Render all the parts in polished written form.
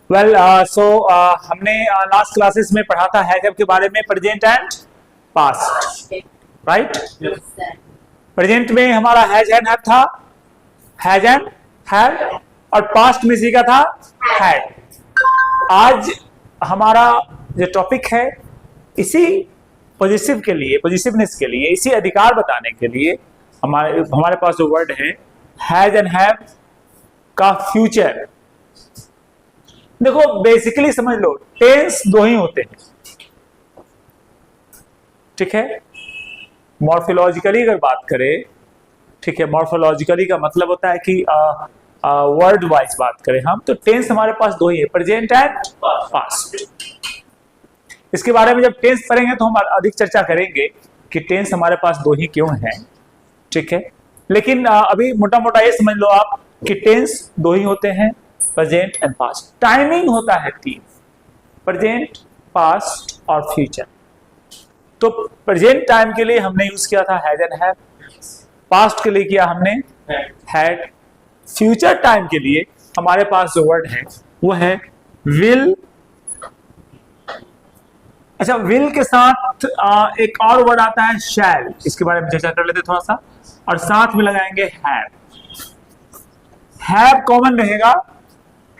Well हमने last classes में पढ़ा था हैज हैव के बारे में, present and past, right. Present में हमारा हैज एंड हैव था, हैज एंड हैव, और पास्ट में सीखा था हैड। आज हमारा जो टॉपिक है इसी पॉजिटिवनेस के लिए, इसी अधिकार बताने के लिए हमारे पास जो वर्ड है हैज एंड हैव का फ्यूचर। देखो बेसिकली समझ लो, टेंस दो ही होते हैं, ठीक है। मॉर्फोलॉजिकली अगर बात करें, ठीक है, मॉर्फोलॉजिकली का मतलब होता है कि वर्ड वाइज बात करें हम, तो टेंस हमारे पास दो ही है, प्रेजेंट एंड पास्ट। इसके बारे में जब टेंस पढ़ेंगे तो हम अधिक चर्चा करेंगे कि टेंस हमारे पास दो ही क्यों है, ठीक है। लेकिन अभी मोटा मोटा ये समझ लो आप कि टेंस दो ही होते हैं, प्रेजेंट एंड पास्ट। टाइमिंग होता है तीन, प्रेजेंट, पास्ट और फ्यूचर। तो प्रेजेंट टाइम के लिए हमने यूज किया था हैज एंड हैव, पास्ट के लिए किया हमने हैड, फ्यूचर टाइम के लिए हमारे पास जो वर्ड है वो है विल। अच्छा, विल के साथ एक और वर्ड आता है शैल, इसके बारे में चर्चा कर लेते थोड़ा सा, और साथ में लगाएंगे हैव। हैव कॉमन रहेगा,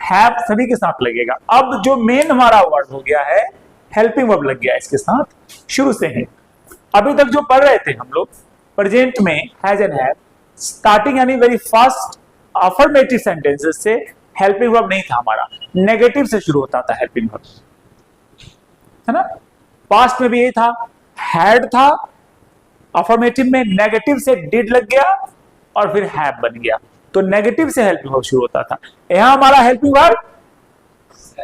हैव सभी के साथ लगेगा। अब जो मेन हमारा वर्ड हो गया है हेल्पिंग वर्ब लग गया इसके साथ शुरू से ही। अभी तक जो पढ़ रहे थे हम लोग प्रेजेंट में हैज एंड हैव, स्टार्टिंग यानी वेरी फर्स्ट अफर्मेटिव सेंटेंसेस से हेल्पिंग वर्ब नहीं था हमारा, नेगेटिव से शुरू होता था हेल्पिंग वर्ब, है ना। पास्ट में भी यही था, हैड था, अफर्मेटिव में नेगेटिव से डिड लग गया और फिर हैव बन गया, तो नेगेटिव से हेल्पिंग वर्ब शुरू होता था। यहां हमारा हेल्पिंग वर्ब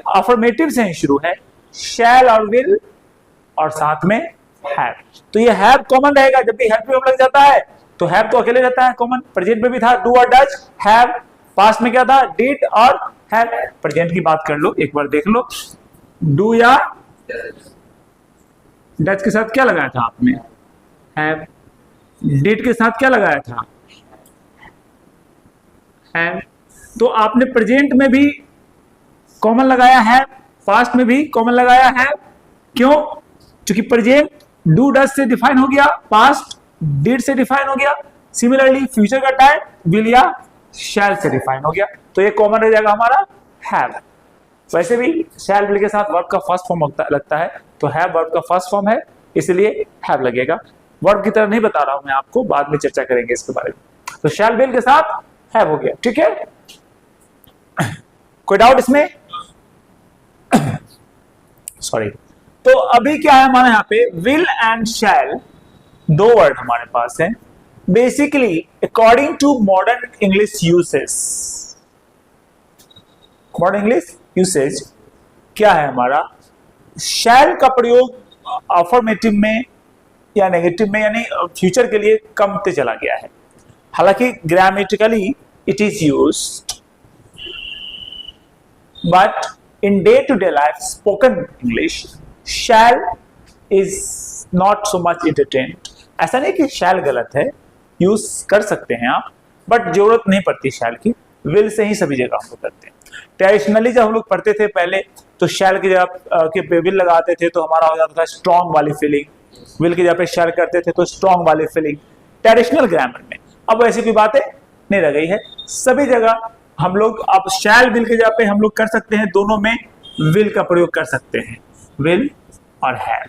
अफर्मेटिव से ही शुरू है, शैल और विल और साथ में हैव। तो ये हैव कॉमन रहेगा, जब भी हेल्पिंग वर्ब लग जाता है तो हैव तो अकेले रहता है कॉमन। प्रेजेंट में भी था डू और डज, हैव। पास्ट में क्या था, डिड और हैव। प्रेजेंट की बात कर लो, एक बार देख लो, डू या डज के साथ क्या लगाया था आपने, हैव। डिड के साथ क्या लगाया था, हैव। तो आपने प्रेजेंट में भी कॉमन लगाया है, पास्ट में भी कॉमन लगाया है। क्यों? क्योंकि प्रेजेंट डू डज से डिफाइन हो गया, पास्ट डिड से डिफाइन हो गया, सिमिलरली फ्यूचर का टाइम विल या शैल से डिफाइन हो गया, तो ये कॉमन रह जाएगा हमारा हैव। वैसे भी शैल विल के साथ वर्ब का फर्स्ट फॉर्म लगता है, तो हैव वर्ब का फर्स्ट फॉर्म है, इसलिए हैव लगेगा। वर्ब की तरह नहीं बता रहा हूं मैं आपको, बाद में चर्चा करेंगे इसके बारे में। तो शैल विल के साथ हैव हो गया, ठीक है। कोई डाउट इसमें? सॉरी। तो अभी क्या है हमारे यहाँ पे, विल एंड शैल दो वर्ड हमारे पास हैं। Basically according to modern English usage, modern English usage क्या है हमारा, शैल का प्रयोग अफर्मेटिव में या नेगेटिव में यानी फ्यूचर के लिए कम होते चला गया है। हालांकि grammatically it is used, but in day-to-day life spoken English shall is not so much entertained। ऐसा नहीं कि shall गलत है, यूज कर सकते हैं आप, बट जरूरत नहीं पड़ती shall की, will से ही सभी जगह हम लोग करते हैं। ट्रेडिशनली जब हम लोग पढ़ते थे पहले तो shall की जगह के will लगाते थे तो हमारा हो जाता था स्ट्रॉन्ग वाली फीलिंग, will की जगह पे shall करते थे तो स्ट्रॉन्ग वाली फीलिंग ट्रेडिशनल ग्रामर में। अब ऐसी कोई बातें नहीं रह गई है, सभी जगह हम लोग अब शैल विल के जगह पे हम लोग कर सकते हैं, दोनों में विल का प्रयोग कर सकते हैं, विल और हैव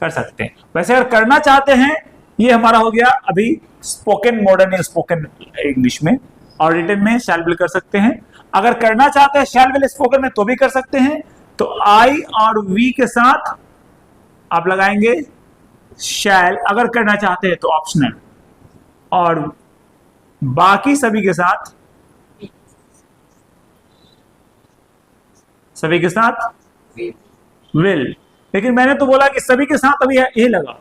कर सकते हैं। वैसे अगर करना चाहते हैं, ये हमारा हो गया अभी स्पोकन मॉडर्न या स्पोकन इंग्लिश में, और रिटन में शैल विल कर सकते हैं। अगर करना चाहते हैं शैल विल स्पोकन में तो भी कर सकते हैं, तो आई और वी के साथ आप लगाएंगे शैल, अगर करना चाहते हैं तो ऑप्शनल, और बाकी सभी के साथ विल। लेकिन मैंने तो बोला कि सभी के साथ अभी यही लगा,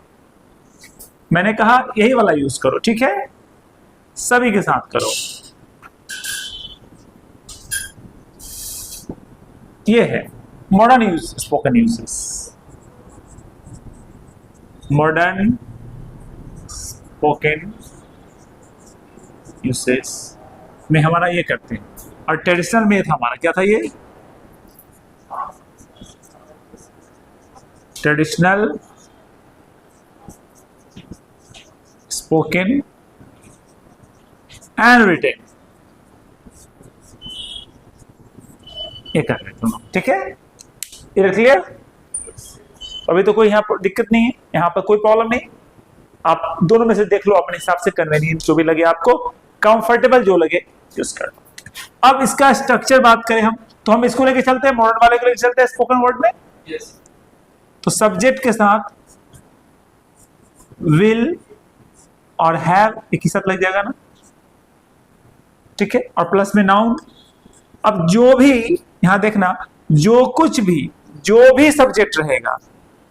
मैंने कहा यही वाला यूज करो, ठीक है, सभी के साथ करो। ये है modern use, spoken uses, modern spoken uses में हमारा ये करते हैं। और ट्रेडिशनल में था हमारा क्या था ये, ट्रेडिशनल स्पोकन एंड रिटेन, ये कर रहे तुम, ठीक है, ये क्लियर। अभी तो कोई यहाँ पर दिक्कत नहीं है, यहाँ पर कोई प्रॉब्लम नहीं, आप दोनों में से देख लो अपने हिसाब से, कन्वीनियंट जो भी लगे आपको, कंफर्टेबल जो लगे यूज कर लो। अब इसका स्ट्रक्चर बात करें हम, तो हम इसको लेके चलते हैं, मॉडर्न वाले को लेके चलते हैं स्पोकन वर्ड में। yes. तो सब्जेक्ट के साथ विल और हैव एक ही साथ लग जाएगा ना, ठीक है, और प्लस में नाउन। अब जो भी यहां देखना, जो भी सब्जेक्ट रहेगा,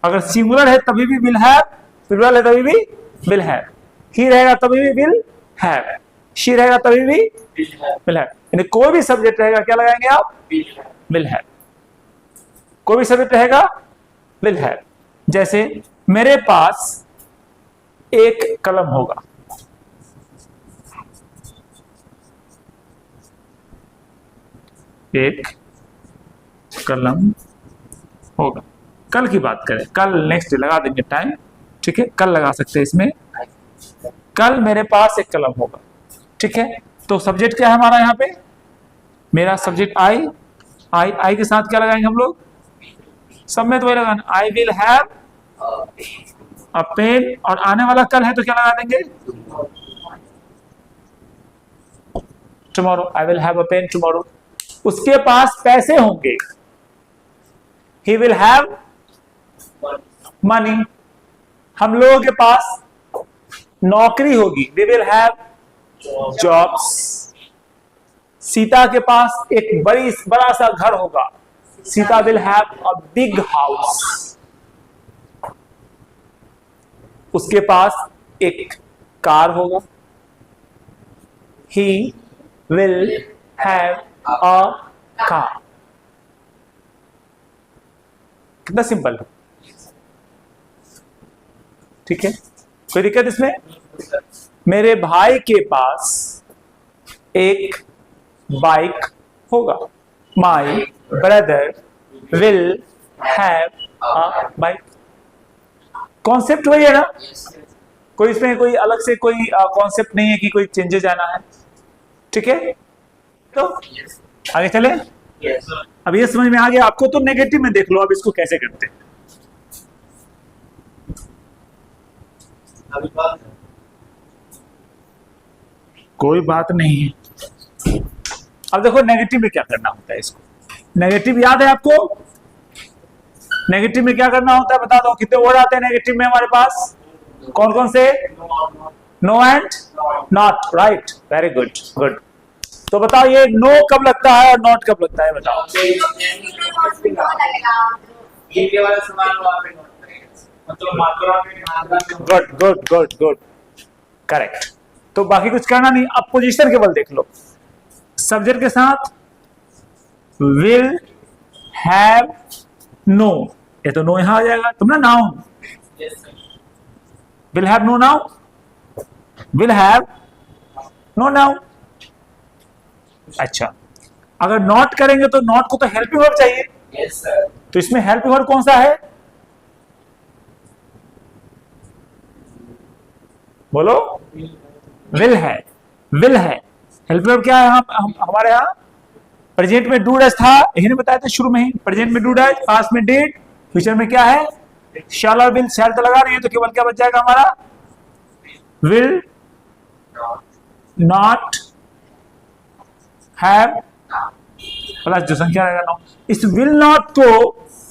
अगर सिंगुलर है तभी भी विल हैव, प्लूरल है तभी भी विल हैव, ही रहेगा तभी भी विल हैव, शी रहेगा तभी भी विल हैव, यानी कोई भी सब्जेक्ट रहेगा क्या लगाएंगे आप, विल हैव, कोई भी सब्जेक्ट रहेगा विल हैव। जैसे मेरे पास एक कलम होगा, एक कलम होगा, कल की बात करें, कल नेक्स्ट डे लगा देंगे टाइम, ठीक है, कल लगा सकते हैं इसमें, कल मेरे पास एक कलम होगा, ठीक है। तो सब्जेक्ट क्या है हमारा यहाँ पे, मेरा सब्जेक्ट आई, आई के साथ क्या लगाएंगे हम लोग, सब में तो वही लगाना, I will have a pen, और आने वाला कल है तो क्या लगा देंगे, tomorrow, I will have a pen tomorrow. उसके पास पैसे होंगे, ही विल हैव मनी। हम लोगों के पास नौकरी होगी, we will have jobs. Sita के पास एक बड़ा सा घर होगा, Sita will have a big house. उसके पास एक कार होगा, he will have a car. कितना सिंपल है, ठीक है, कोई दिक्कत इसमें। मेरे भाई के पास एक बाइक होगा, my brother will have a bike. Concept वही है ना, कोई इसमें कोई अलग से कोई कॉन्सेप्ट नहीं है कि कोई चेंजेस आना है, ठीक है। तो आगे चले, अब ये समझ में आ गया आपको, तो नेगेटिव में देख लो अब इसको कैसे करते हैं। कोई बात नहीं है। अब देखो नेगेटिव में क्या करना होता है, इसको नेगेटिव याद है आपको, नेगेटिव में क्या करना होता है बता दो, कितने वर्ड आते हैं नेगेटिव में हमारे पास, कौन कौन से, no and not, right, very good good. तो बताओ ये नो कब लगता है और नॉट कब लगता है, बताओ। Good good good good, correct. तो बाकी कुछ करना नहीं, अब पोजीशन केवल देख लो, सब्जेक्ट के साथ विल हैव नो, ये तो नो यहां आ जाएगा, तुम ना noun, will have no noun, will have no noun. अच्छा, अगर नॉट करेंगे तो नॉट को तो हेल्पिंग वर्ब चाहिए, yes, sir. तो इसमें हेल्पिंग वर्ब कौन सा है, बोलो, विल है, विल है। हेल्पिंग वर्ब क्या है हमारे यहाँ, प्रेजेंट में डू डज था, यही बताया था शुरू में ही, प्रेजेंट में डू डज, पास्ट में डिड, फ्यूचर में क्या है, शैल और विल। शैल तो लगा रही है तो केवल क्या बच जाएगा हमारा, विल नॉट हैव प्लस जो संख्या रहेगा नौ। इस विल नॉट को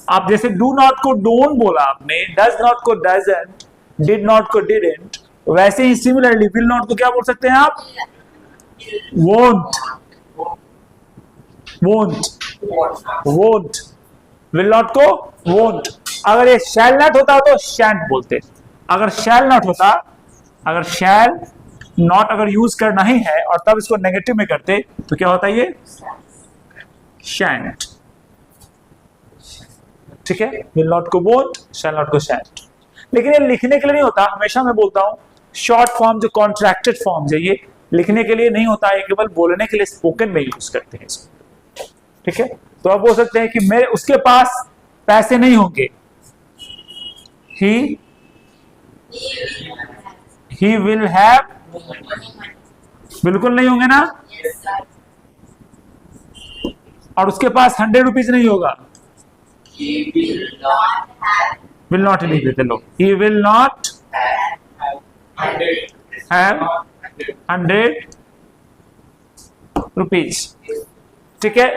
आप जैसे डू नॉट को डोंट बोला आपने, डज नॉट को डजंट, डिड नॉट को डिडंट, वैसे ही सिमिलरली विल नॉट को क्या बोल सकते हैं आप, won't, won't, won't, will not को वोंट। अगर ये शैल नॉट होता तो शैंट बोलते, अगर शैल नॉट होता, अगर शैल नॉट अगर यूज करना ही है और तब इसको नेगेटिव में करते तो क्या होता है, ये शैंट, ठीक है, विल नॉट को वोंट, शैल नॉट को शैंट। लेकिन ये लिखने के लिए नहीं होता, हमेशा मैं बोलता हूं शॉर्ट फॉर्म जो कॉन्ट्रैक्टेड फॉर्म है, ये लिखने के लिए नहीं होता है, केवल बोलने के लिए स्पोकन में यूज करते हैं इसको। ठीक है, तो आप बोल सकते हैं कि मेरे उसके पास पैसे नहीं होंगे, ही विल हैव, बिल्कुल नहीं होंगे ना, और उसके पास 100 रुपीज नहीं होगा, विल नॉट लिख देते लोग, he will not have 100 rupees. ठीक है,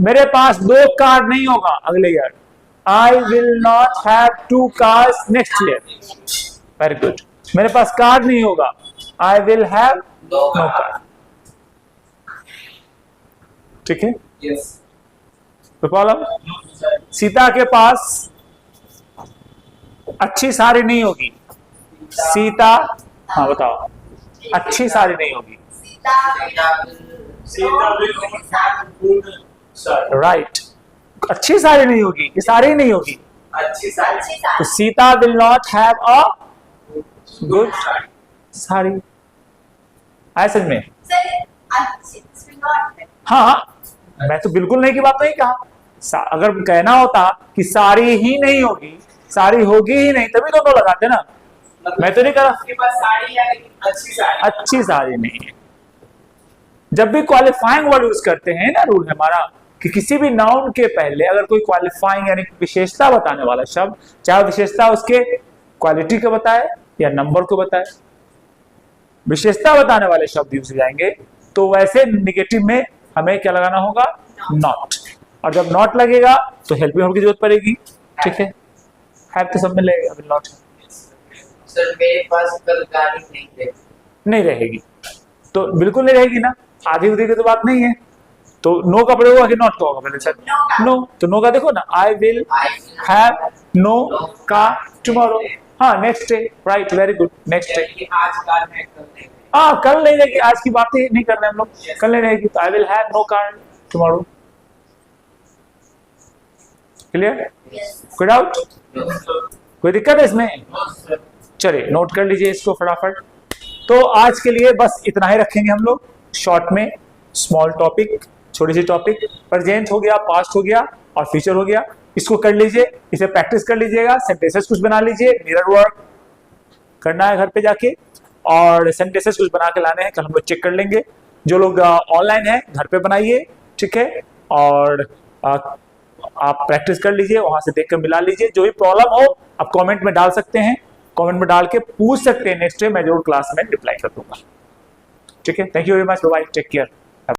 मेरे पास 2 कार नहीं होगा अगले year, I will not have 2 cars next year. Very good, मेरे पास कार नहीं होगा, I will have no car. ठीक है, तो प्रॉब्लम, सीता के पास अच्छी साड़ी नहीं होगी, सीता, हाँ बताओ, अच्छी साड़ी नहीं होगी, राइट, अच्छी साड़ी नहीं होगी, ये साड़ी नहीं होगी, तो Sita will not have a good sari. आया समझ में? हाँ, मैं तो बिल्कुल नहीं की बात नहीं कहा, अगर कहना होता कि साड़ी ही नहीं होगी, साड़ी होगी ही नहीं, तभी दोनों लगाते ना, मैं तो नहीं करा। साड़ी है लेकिन अच्छी साड़ी नहीं है। जब भी क्वालिफाइंग वर्ड यूज करते हैं ना, रूल है हमारा कि किसी भी नाउन के पहले अगर कोई क्वालिफाइंग यानी विशेषता बताने वाला शब्द, चाहे विशेषता उसके क्वालिटी को बताए या नंबर को बताए, विशेषता बताने वाले शब्द यूज जाएंगे, तो वैसे निगेटिव में हमें क्या लगाना होगा, नॉट, और जब नॉट लगेगा तो हेल्पिंग वर्ब की जरूरत पड़ेगी। ठीक है, हैव तो सब में लगेगा, अभी नॉट सर मेरे पास कल गाड़ी नहीं रहेगी, तो बिल्कुल नहीं रहेगी ना, आधी उधी की तो बात नहीं है, तो नो का प्रयोग होगा कि नॉट का होगा पहले सर, नो, तो नो का देखो ना, आई विल हैव नो का टुमारो, हाँ next day, right, very good, next day, हाँ कल नहीं रहेगी, आज की बात ही नहीं कर रहे हम लोग, कल नहीं रहेगी, तो I will have no car tomorrow. Clear, कोई डाउट, कोई दिक्कत है इसमें? चलिए नोट कर लीजिए इसको फटाफट। तो आज के लिए बस इतना ही रखेंगे हम लोग, शॉर्ट में, स्मॉल टॉपिक, छोटी सी टॉपिक, प्रेजेंट हो गया, पास्ट हो गया और फ्यूचर हो गया, इसको कर लीजिए, इसे प्रैक्टिस कर लीजिएगा, सेंटेंसेस कुछ बना लीजिए, मिरर वर्क करना है घर पे जाके, और सेंटेंसेस कुछ बना के लाने हैं, कल हम लोग चेक कर लेंगे। जो लोग ऑनलाइन है घर पे बनाइए, ठीक है, और आप प्रैक्टिस कर लीजिए, वहां से देखकर मिला लीजिए, जो भी प्रॉब्लम हो आप कमेंट में डाल सकते हैं, कमेंट में डाल के पूछ सकते हैं, नेक्स्ट डे मैं जरूर क्लास में रिप्लाई कर दूंगा। ठीक है, thank you very much, bye, take care.